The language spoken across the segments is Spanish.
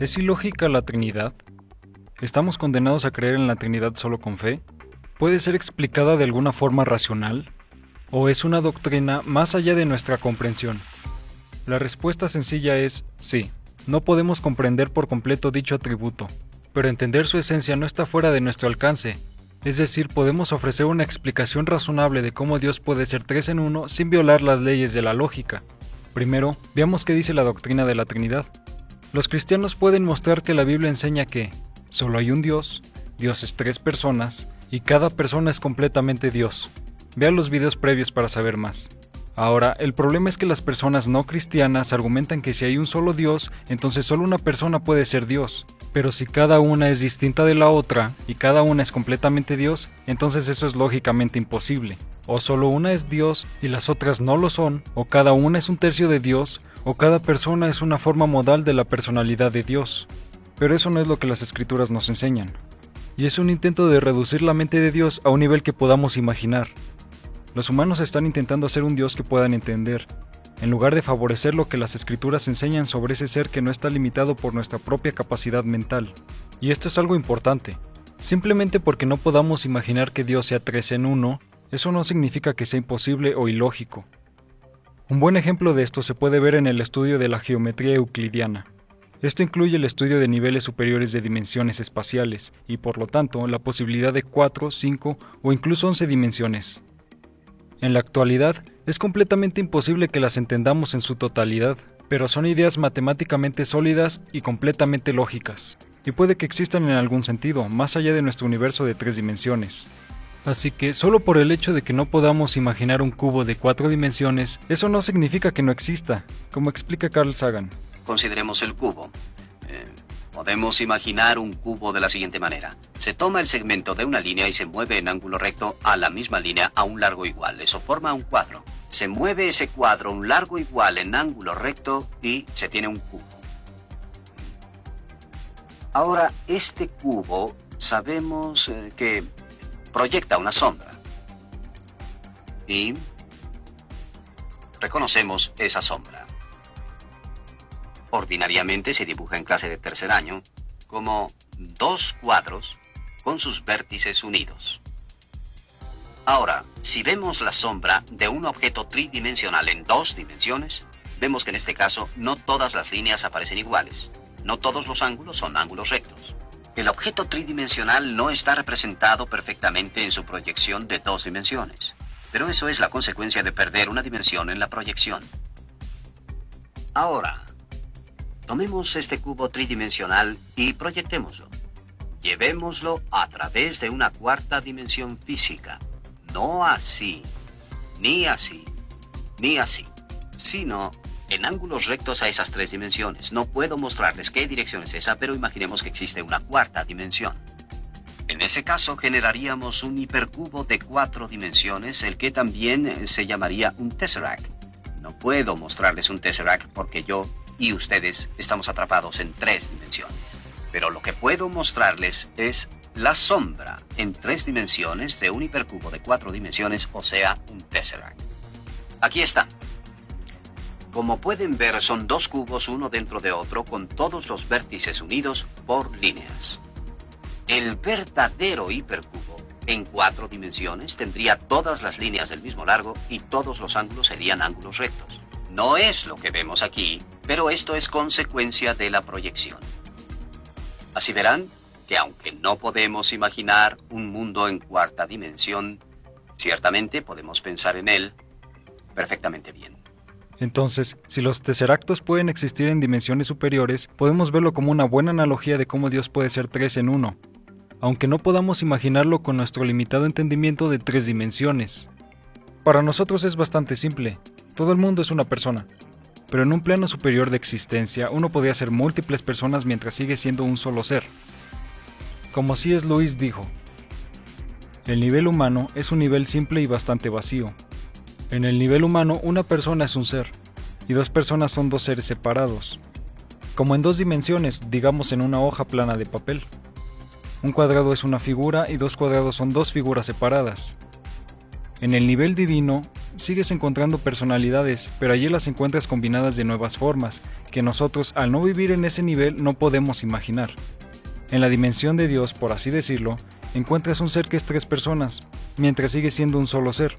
¿Es ilógica la Trinidad? ¿Estamos condenados a creer en la Trinidad solo con fe? ¿Puede ser explicada de alguna forma racional? ¿O es una doctrina más allá de nuestra comprensión? La respuesta sencilla es sí. No podemos comprender por completo dicho atributo, pero entender su esencia no está fuera de nuestro alcance. Es decir, podemos ofrecer una explicación razonable de cómo Dios puede ser tres en uno sin violar las leyes de la lógica. Primero, veamos qué dice la doctrina de la Trinidad. Los cristianos pueden mostrar que la Biblia enseña que solo hay un Dios, Dios es tres personas, y cada persona es completamente Dios. Vea los videos previos para saber más. Ahora, el problema es que las personas no cristianas argumentan que si hay un solo Dios, entonces solo una persona puede ser Dios. Pero si cada una es distinta de la otra, y cada una es completamente Dios, entonces eso es lógicamente imposible. O solo una es Dios y las otras no lo son, o cada una es un tercio de Dios, o cada persona es una forma modal de la personalidad de Dios. Pero eso no es lo que las escrituras nos enseñan. Y es un intento de reducir la mente de Dios a un nivel que podamos imaginar. Los humanos están intentando hacer un Dios que puedan entender, en lugar de favorecer lo que las escrituras enseñan sobre ese ser que no está limitado por nuestra propia capacidad mental. Y esto es algo importante. Simplemente porque no podamos imaginar que Dios sea tres en uno, eso no significa que sea imposible o ilógico. Un buen ejemplo de esto se puede ver en el estudio de la geometría euclidiana. Esto incluye el estudio de niveles superiores de dimensiones espaciales y, por lo tanto, la posibilidad de 4, 5 o incluso 11 dimensiones. En la actualidad, es completamente imposible que las entendamos en su totalidad, pero son ideas matemáticamente sólidas y completamente lógicas, y puede que existan en algún sentido, más allá de nuestro universo de 3 dimensiones. Así que, solo por el hecho de que no podamos imaginar un cubo de 4 dimensiones, eso no significa que no exista, como explica Carl Sagan. Consideremos el cubo. Podemos imaginar un cubo de la siguiente manera. Se toma el segmento de una línea y se mueve en ángulo recto a la misma línea a un largo igual. Eso forma un cuadro. Se mueve ese cuadro un largo igual en ángulo recto y se tiene un cubo. Ahora, este cubo sabemos que proyecta una sombra. Y reconocemos esa sombra. Ordinariamente se dibuja en clase de tercer año como dos cuadros con sus vértices unidos. Ahora, si vemos la sombra de un objeto tridimensional en 2 dimensiones, vemos que en este caso no todas las líneas aparecen iguales, no todos los ángulos son ángulos rectos. El objeto tridimensional no está representado perfectamente en su proyección de 2 dimensiones, pero eso es la consecuencia de perder una dimensión en la proyección. Ahora, tomemos este cubo tridimensional y proyectémoslo. Llevémoslo a través de una cuarta dimensión física. No así, ni así, ni así, sino en ángulos rectos a esas 3 dimensiones. No puedo mostrarles qué dirección es esa, pero imaginemos que existe una cuarta dimensión. En ese caso generaríamos un hipercubo de 4 dimensiones, el que también se llamaría un tesseract. No puedo mostrarles un tesseract porque yo y ustedes estamos atrapados en 3 dimensiones. Pero lo que puedo mostrarles es la sombra en 3 dimensiones de un hipercubo de 4 dimensiones, o sea, un tesseract. Aquí está. Como pueden ver, son 2 cubos uno dentro de otro con todos los vértices unidos por líneas. El verdadero hipercubo en 4 dimensiones tendría todas las líneas del mismo largo y todos los ángulos serían ángulos rectos. No es lo que vemos aquí, pero esto es consecuencia de la proyección. Así verán que aunque no podemos imaginar un mundo en cuarta dimensión, ciertamente podemos pensar en él perfectamente bien. Entonces, si los tesseractos pueden existir en dimensiones superiores, podemos verlo como una buena analogía de cómo Dios puede ser 3 en 1, aunque no podamos imaginarlo con nuestro limitado entendimiento de 3 dimensiones. Para nosotros es bastante simple. Todo el mundo es una persona, pero en un plano superior de existencia uno podría ser múltiples personas mientras sigue siendo un solo ser. Como C.S. Lewis dijo, el nivel humano es un nivel simple y bastante vacío. En el nivel humano una persona es un ser, y 2 personas son 2 seres separados, como en 2 dimensiones, digamos en una hoja plana de papel. Un cuadrado es una figura y 2 cuadrados son 2 figuras separadas. En el nivel divino, sigues encontrando personalidades, pero allí las encuentras combinadas de nuevas formas, que nosotros, al no vivir en ese nivel, no podemos imaginar. En la dimensión de Dios, por así decirlo, encuentras un ser que es 3 personas, mientras sigue siendo un solo ser.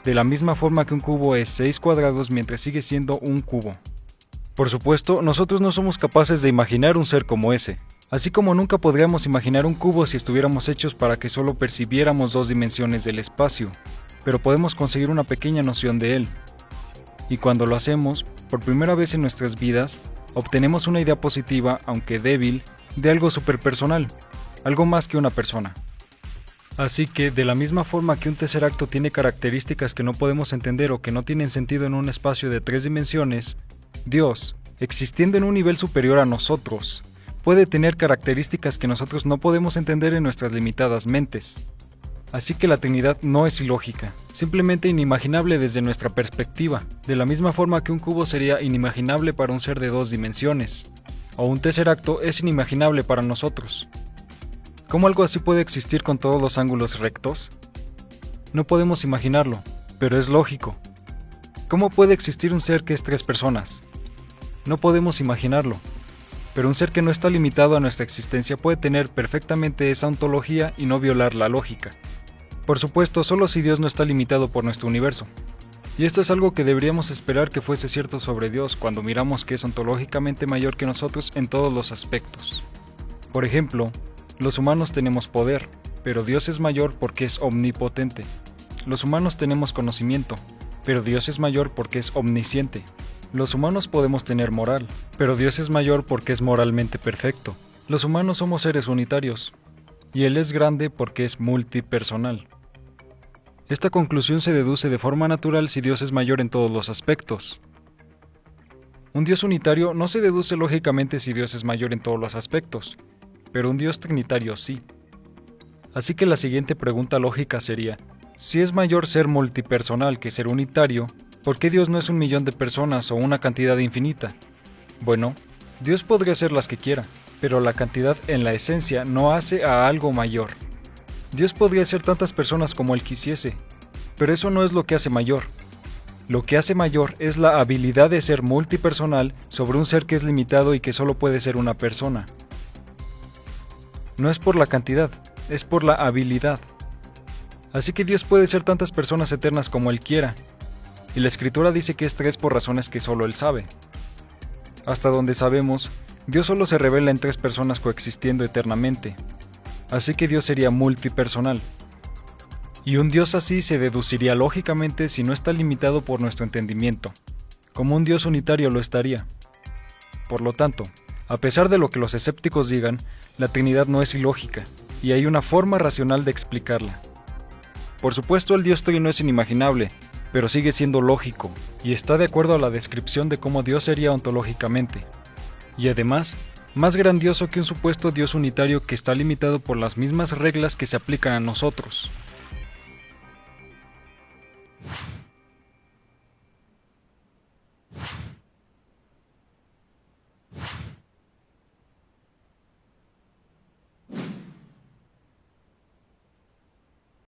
De la misma forma que un cubo es 6 cuadrados mientras sigue siendo un cubo. Por supuesto, nosotros no somos capaces de imaginar un ser como ese, así como nunca podríamos imaginar un cubo si estuviéramos hechos para que solo percibiéramos 2 dimensiones del espacio, pero podemos conseguir una pequeña noción de él. Y cuando lo hacemos, por primera vez en nuestras vidas, obtenemos una idea positiva, aunque débil, de algo superpersonal, algo más que una persona. Así que, de la misma forma que un tercer acto tiene características que no podemos entender o que no tienen sentido en un espacio de 3 dimensiones, Dios, existiendo en un nivel superior a nosotros, puede tener características que nosotros no podemos entender en nuestras limitadas mentes. Así que la Trinidad no es ilógica, simplemente inimaginable desde nuestra perspectiva, de la misma forma que un cubo sería inimaginable para un ser de 2 dimensiones, o un tercer acto es inimaginable para nosotros. ¿Cómo algo así puede existir con todos los ángulos rectos? No podemos imaginarlo, pero es lógico. ¿Cómo puede existir un ser que es 3 personas? No podemos imaginarlo, pero un ser que no está limitado a nuestra existencia puede tener perfectamente esa ontología y no violar la lógica. Por supuesto, solo si Dios no está limitado por nuestro universo. Y esto es algo que deberíamos esperar que fuese cierto sobre Dios cuando miramos que es ontológicamente mayor que nosotros en todos los aspectos. Por ejemplo, los humanos tenemos poder, pero Dios es mayor porque es omnipotente. Los humanos tenemos conocimiento, pero Dios es mayor porque es omnisciente. Los humanos podemos tener moral, pero Dios es mayor porque es moralmente perfecto. Los humanos somos seres unitarios, y Él es grande porque es multipersonal. Esta conclusión se deduce de forma natural si Dios es mayor en todos los aspectos. Un Dios unitario no se deduce lógicamente si Dios es mayor en todos los aspectos, pero un Dios trinitario sí. Así que la siguiente pregunta lógica sería, si es mayor ser multipersonal que ser unitario, ¿por qué Dios no es 1.000.000 de personas o una cantidad infinita? Bueno, Dios podría ser las que quiera, pero la cantidad en la esencia no hace a algo mayor. Dios podría ser tantas personas como Él quisiese, pero eso no es lo que hace mayor. Lo que hace mayor es la habilidad de ser multipersonal sobre un ser que es limitado y que solo puede ser una persona. No es por la cantidad, es por la habilidad. Así que Dios puede ser tantas personas eternas como Él quiera, y la Escritura dice que es 3 por razones que solo Él sabe. Hasta donde sabemos, Dios solo se revela en 3 personas coexistiendo eternamente, así que Dios sería multipersonal. Y un Dios así se deduciría lógicamente si no está limitado por nuestro entendimiento, como un Dios unitario lo estaría. Por lo tanto, a pesar de lo que los escépticos digan, la Trinidad no es ilógica, y hay una forma racional de explicarla. Por supuesto, el Dios trino es inimaginable, pero sigue siendo lógico, y está de acuerdo a la descripción de cómo Dios sería ontológicamente. Y además, más grandioso que un supuesto Dios unitario que está limitado por las mismas reglas que se aplican a nosotros.